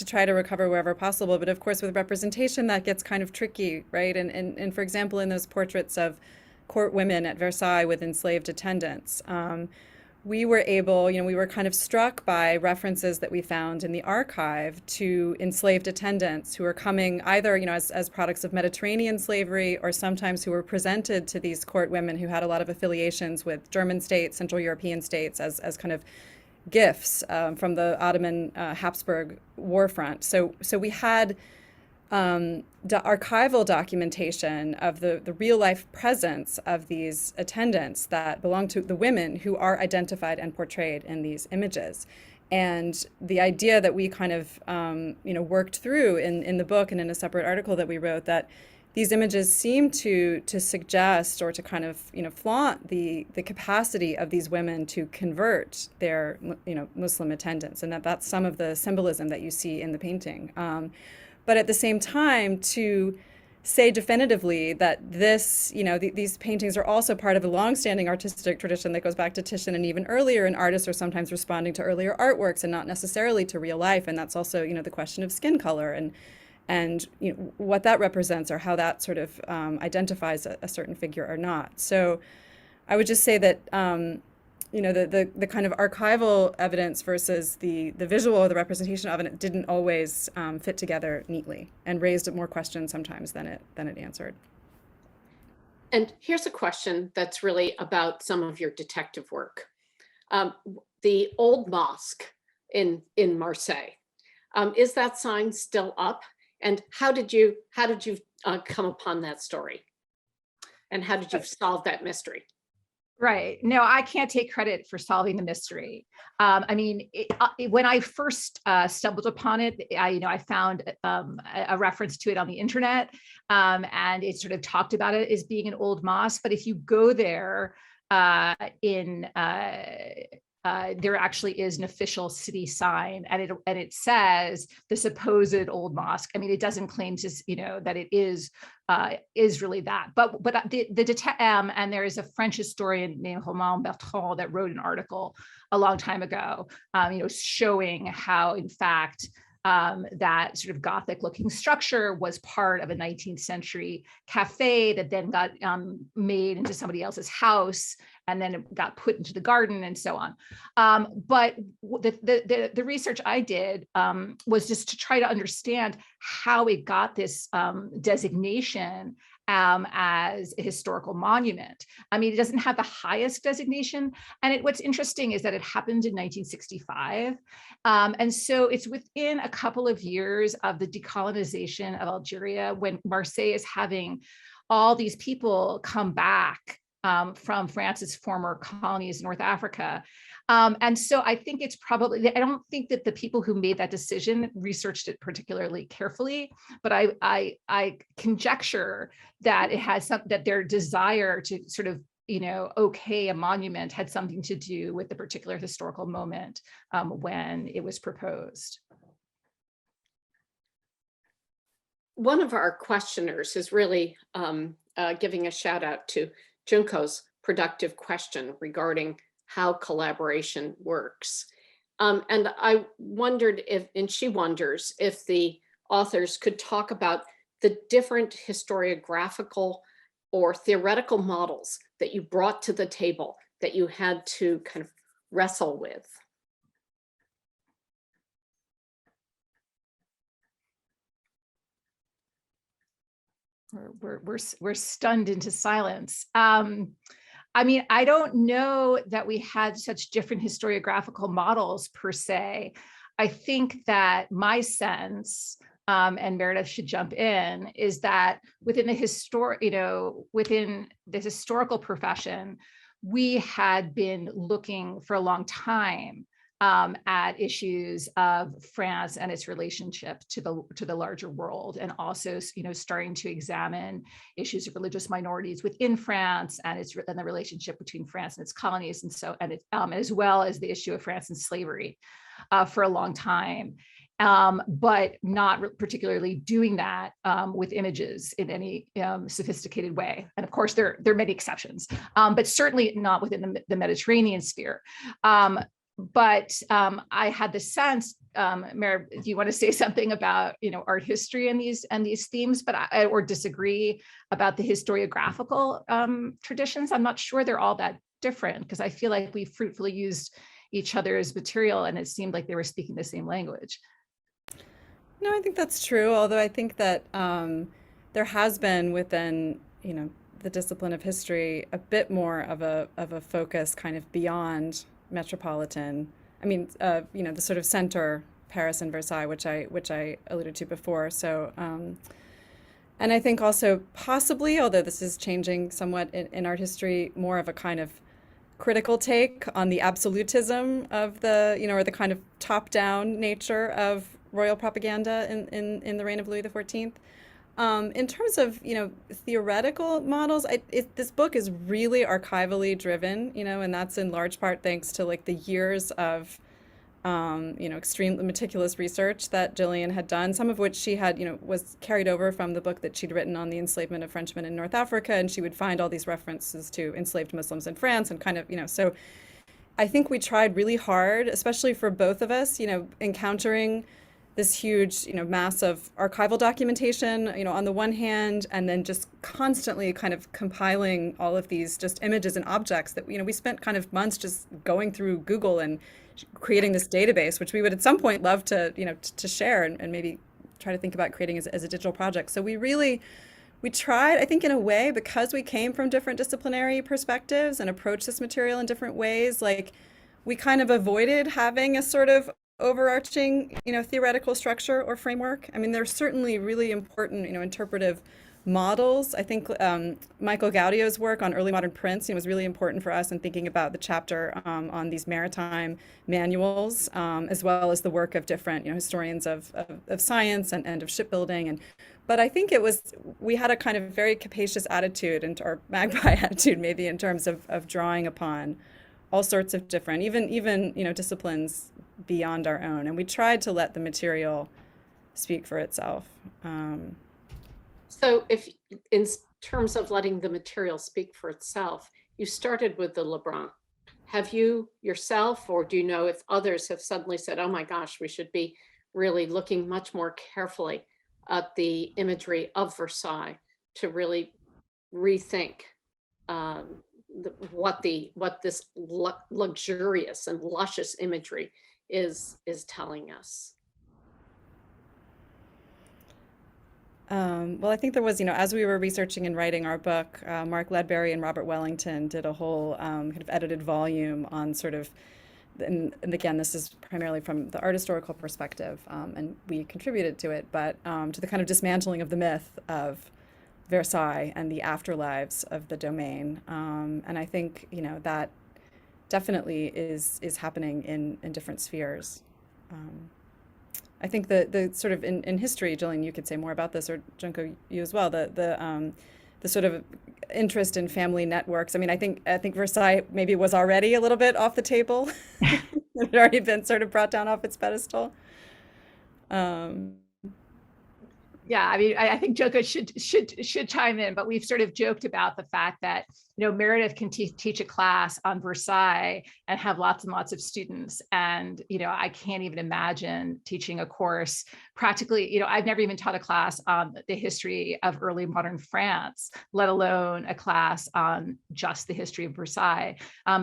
try to recover wherever possible. But of course, with representation, that gets kind of tricky, right? And for example, in those portraits of court women at Versailles with enslaved attendants, we were able, we were kind of struck by references that we found in the archive to enslaved attendants who were coming either, as products of Mediterranean slavery, or sometimes who were presented to these court women who had a lot of affiliations with German states, Central European states, as kind of gifts from the Ottoman Habsburg war front. So we had archival documentation of the real life presence of these attendants that belong to the women who are identified and portrayed in these images. And the idea that we kind of worked through in the book and in a separate article that we wrote, that these images seem to suggest or to kind of flaunt the capacity of these women to convert their Muslim attendants, and that's some of the symbolism that you see in the painting. But at the same time, to say definitively that these paintings are also part of a longstanding artistic tradition that goes back to Titian and even earlier, and artists are sometimes responding to earlier artworks and not necessarily to real life. And that's also, the question of skin color and what that represents, or how that sort of identifies a certain figure or not. So I would just say that the kind of archival evidence versus the visual or the representation of it didn't always fit together neatly, and raised more questions sometimes than it answered. And here's a question that's really about some of your detective work. The old mosque in Marseille, is that sign still up? And how did you come upon that story? And how did you solve that mystery? Right. No, I can't take credit for solving the mystery. When I first stumbled upon it, I found a reference to it on the internet, and it sort of talked about it as being an old mosque. But if you go there, there actually is an official city sign, and it says the supposed old mosque. I mean, it doesn't claim to, that it is really that. But and there is a French historian named Romain Bertrand that wrote an article a long time ago, showing how, in fact, that sort of Gothic-looking structure was part of a 19th century cafe that then got made into somebody else's house, and then it got put into the garden and so on. But the research I did was just to try to understand how it got this designation as a historical monument. I mean, it doesn't have the highest designation. And what's interesting is that it happened in 1965. And so it's within a couple of years of the decolonization of Algeria, when Marseille is having all these people come back from France's former colonies in North Africa. And so I think it's probably, I don't think that the people who made that decision researched it particularly carefully, but I conjecture that it has that their desire to sort of, okay, a monument had something to do with the particular historical moment when it was proposed. One of our questioners is really giving a shout out to Junko's productive question regarding how collaboration works. And I wondered she wonders if the authors could talk about the different historiographical or theoretical models that you brought to the table that you had to kind of wrestle with. We're stunned into silence. I don't know that we had such different historiographical models per se. I think that my sense, and Meredith should jump in, is that within the historical profession, we had been looking for a long time at issues of France and its relationship to the larger world, and also starting to examine issues of religious minorities within France and the relationship between France and its colonies, and as well as the issue of France and slavery for a long time. But not particularly doing that with images in any sophisticated way. And of course, there are many exceptions, but certainly not within the Mediterranean sphere. But I had the sense, Mary, do you want to say something about art history and these themes, but or disagree about the historiographical traditions? I'm not sure they're all that different? Because I feel like we fruitfully used each other's material and it seemed like they were speaking the same language. No, I think that's true. Although I think that there has been within, the discipline of history a bit more of a focus kind of beyond metropolitan. I mean, the sort of center, Paris and Versailles, which I alluded to before. So, and I think also possibly, although this is changing somewhat in art history, more of a kind of critical take on the absolutism of or the kind of top-down nature of royal propaganda in the reign of Louis XIV. In terms of, theoretical models, this book is really archivally driven, and that's in large part thanks to like the years of, extremely meticulous research that Gillian had done, some of which she had, was carried over from the book that she'd written on the enslavement of Frenchmen in North Africa. And she would find all these references to enslaved Muslims in France and kind of, so I think we tried really hard, especially for both of us, encountering this huge, mass of archival documentation, on the one hand, and then just constantly kind of compiling all of these just images and objects that, we spent kind of months just going through Google and creating this database, which we would at some point love to, to share and maybe try to think about creating as a digital project. So we tried, I think in a way, because we came from different disciplinary perspectives and approached this material in different ways, like we kind of avoided having a sort of overarching, theoretical structure or framework. I mean, there's certainly really important, interpretive models. I think Michael Gaudio's work on early modern prints, was really important for us in thinking about the chapter on these maritime manuals, as well as the work of different, historians of science and of shipbuilding. But I think we had a kind of very capacious attitude, or magpie attitude maybe, in terms of drawing upon all sorts of different, even disciplines beyond our own. And we tried to let the material speak for itself. So if in terms of letting the material speak for itself, you started with the Lebrun. Have you yourself, or do you know if others have suddenly said, oh my gosh, we should be really looking much more carefully at the imagery of Versailles to really rethink what this luxurious and luscious imagery is telling us? Well, I think there was, as we were researching and writing our book, Mark Ledbury and Robert Wellington did a whole kind of edited volume on sort of, and again, this is primarily from the art historical perspective, and we contributed to it, but to the kind of dismantling of the myth of Versailles and the afterlives of the domain. And I think, that definitely is happening in different spheres. I think the sort of in history, Gillian, you could say more about this, or Junko, you as well. The sort of interest in family networks. I mean, I think Versailles maybe was already a little bit off the table. It had already been sort of brought down off its pedestal. Yeah, I mean, I think Joko should chime in, but we've sort of joked about the fact that, Meredith can teach a class on Versailles and have lots and lots of students. And, I can't even imagine teaching a course practically, I've never even taught a class on the history of early modern France, let alone a class on just the history of Versailles,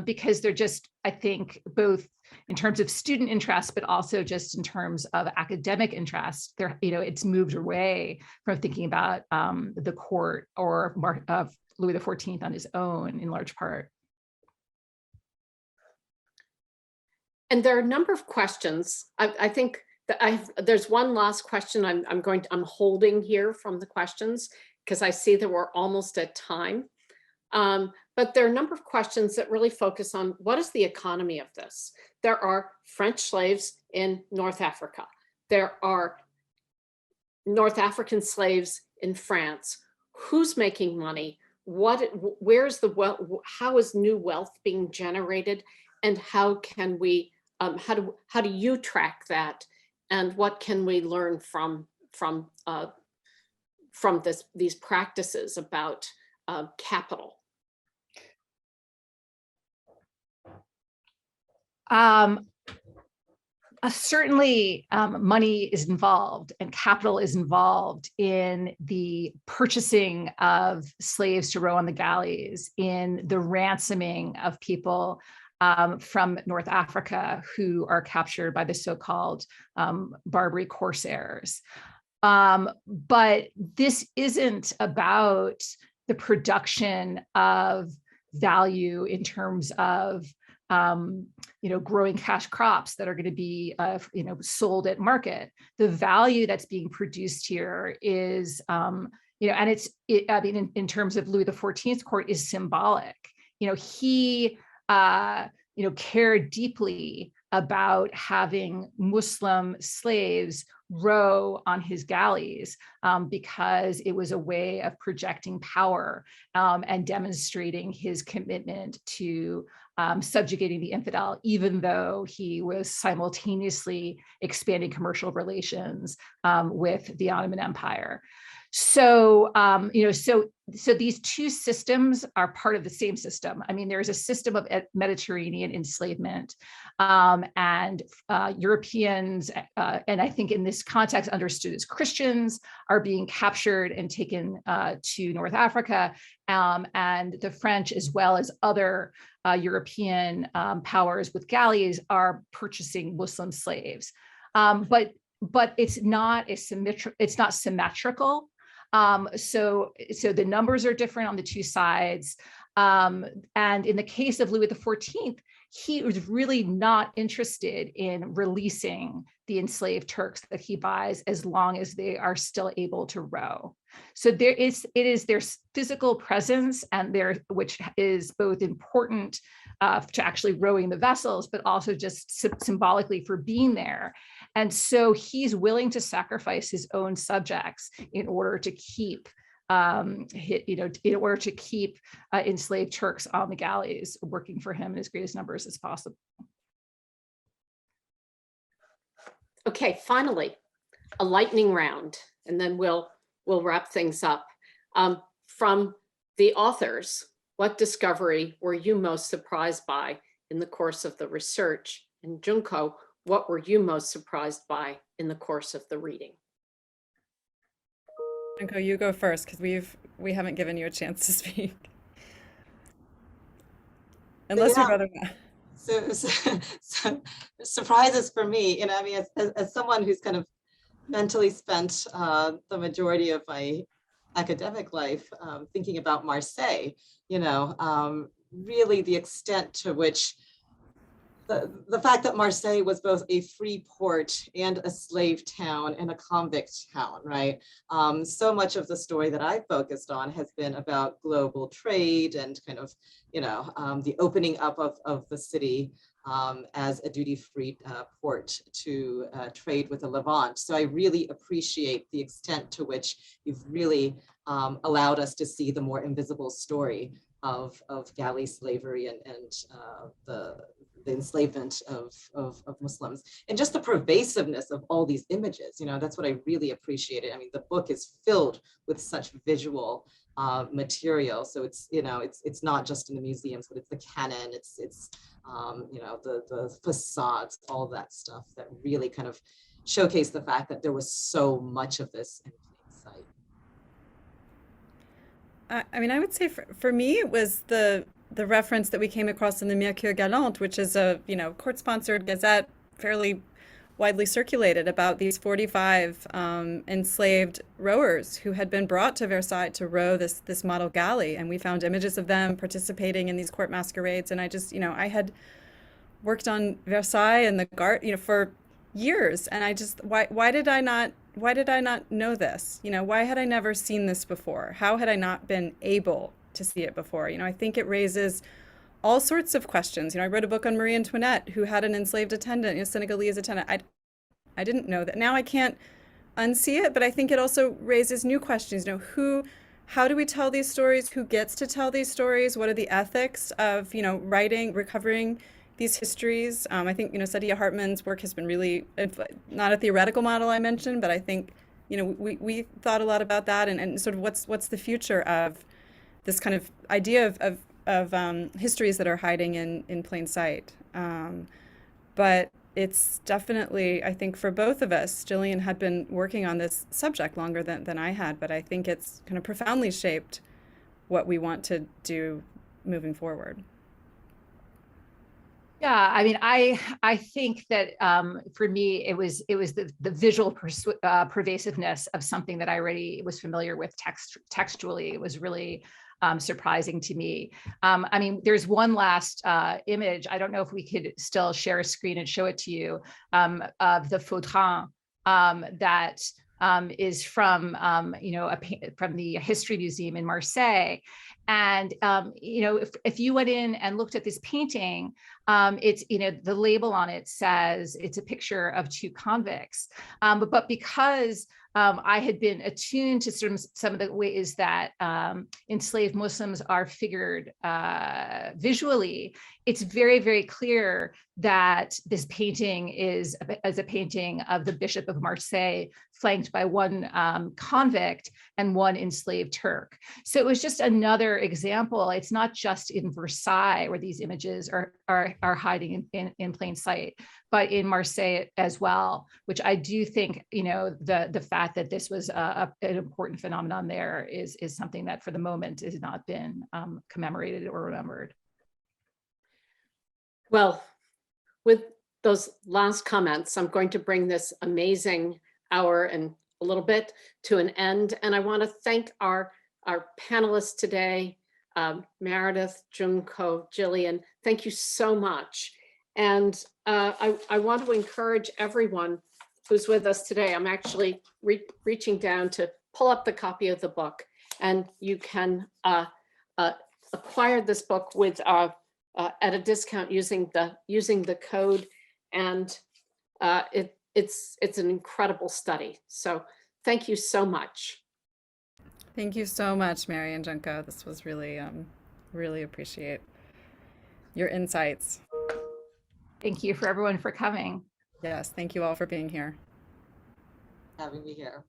because they're just, I think, both in terms of student interest, but also just in terms of academic interest, there, it's moved away from thinking about the court or of Louis XIV on his own, in large part. And there are a number of questions. I think that there's one last question I'm holding here from the questions, because I see that we're almost at time. But there are a number of questions that really focus on what is the economy of this? There are French slaves in North Africa. There are North African slaves in France. Who's making money? Where's the wealth? How is new wealth being generated? And how can we, how do you track that? And what can we learn from these practices about capital? Certainly, money is involved and capital is involved in the purchasing of slaves to row on the galleys, in the ransoming of people from North Africa who are captured by the so-called Barbary corsairs. But this isn't about the production of value in terms of growing cash crops that are going to be, sold at market. The value that's being produced here is, and in terms of Louis XIV's court, is symbolic. He, cared deeply about having Muslim slaves row on his galleys because it was a way of projecting power and demonstrating his commitment to subjugating the infidel, even though he was simultaneously expanding commercial relations with the Ottoman Empire. So, so these two systems are part of the same system. I mean, there's a system of Mediterranean enslavement, and Europeans, and I think in this context understood as Christians, are being captured and taken to North Africa, and the French, as well as other European powers with galleys, are purchasing Muslim slaves. But it's not symmetrical. So the numbers are different on the two sides. And in the case of Louis XIV, he was really not interested in releasing the enslaved Turks that he buys as long as they are still able to row. So it is their physical presence and which is both important to actually rowing the vessels, but also just symbolically for being there. And so he's willing to sacrifice his own subjects in order to keep enslaved Turks on the galleys working for him in as great as numbers as possible. Okay, finally, a lightning round, and then we'll wrap things up. From the authors, what discovery were you most surprised by in the course of the research? And Junko, what were you most surprised by in the course of the reading? Junko, you go first, because we haven't given you a chance to speak. Unless you'd rather not. So surprises for me, I mean, as someone who's kind of mentally spent the majority of my academic life thinking about Marseille, really the extent to which the fact that Marseille was both a free port and a slave town and a convict town, right? So much of the story that I focused on has been about global trade and kind of, the opening up of the city as a duty-free port to trade with the Levant. So I really appreciate the extent to which you've really allowed us to see the more invisible story of galley slavery and the enslavement of Muslims, and just the pervasiveness of all these images. That's what I really appreciated. I mean, the book is filled with such visual material. So it's not just in the museums, but it's the canon, it's the facades, all of that stuff that really kind of showcase the fact that there was so much of this in plain sight. I mean, I would say for me, it was the reference that we came across in the Mercure Galant, which is a court-sponsored gazette, fairly widely circulated, about these 45 enslaved rowers who had been brought to Versailles to row this model galley, and we found images of them participating in these court masquerades. And I just, I had worked on Versailles and the Guard, for years, and I just, why did I not know this? Why had I never seen this before? How had I not been able to see it before? I think it raises all sorts of questions. I wrote a book on Marie Antoinette, who had an enslaved attendant, a Senegalese attendant. I didn't know that. Now I can't unsee it, but I think it also raises new questions. How do we tell these stories? Who gets to tell these stories? What are the ethics of, writing, recovering these histories? I think, Saidiya Hartman's work has been really, not a theoretical model I mentioned, but I think, we thought a lot about that, and sort of what's the future of this kind of idea of histories that are hiding in plain sight. But it's definitely, I think for both of us, Gillian had been working on this subject longer than I had, but I think it's kind of profoundly shaped what we want to do moving forward. Yeah, I mean, I think that for me, it was the visual pervasiveness of something that I already was familiar with textually. It was really surprising to me. I mean, there's one last image. I don't know if we could still share a screen and show it to you of the Fautrin that is from from the History Museum in Marseille. And if you went in and looked at this painting, it's the label on it says it's a picture of two convicts, but because I had been attuned to some of the ways that enslaved Muslims are figured visually, it's very, very clear that this painting is a painting of the Bishop of Marseille, flanked by one convict and one enslaved Turk. So it was just another example. It's not just in Versailles where these images are hiding in plain sight, but in Marseille as well, which I do think, the fact that this was an important phenomenon there is something that for the moment has not been commemorated or remembered. Well, with those last comments, I'm going to bring this amazing hour and a little bit to an end. And I want to thank our panelists today, Meredith, Junko, Gillian. Thank you so much. And I want to encourage everyone who's with us today. I'm actually reaching down to pull up the copy of the book, and you can acquire this book with at a discount using the code, and it's an incredible study. So thank you so much. Thank you so much, Mary and Junko. This was really, really appreciate your insights. Thank you for everyone for coming. Yes, thank you all for being here. Having me here.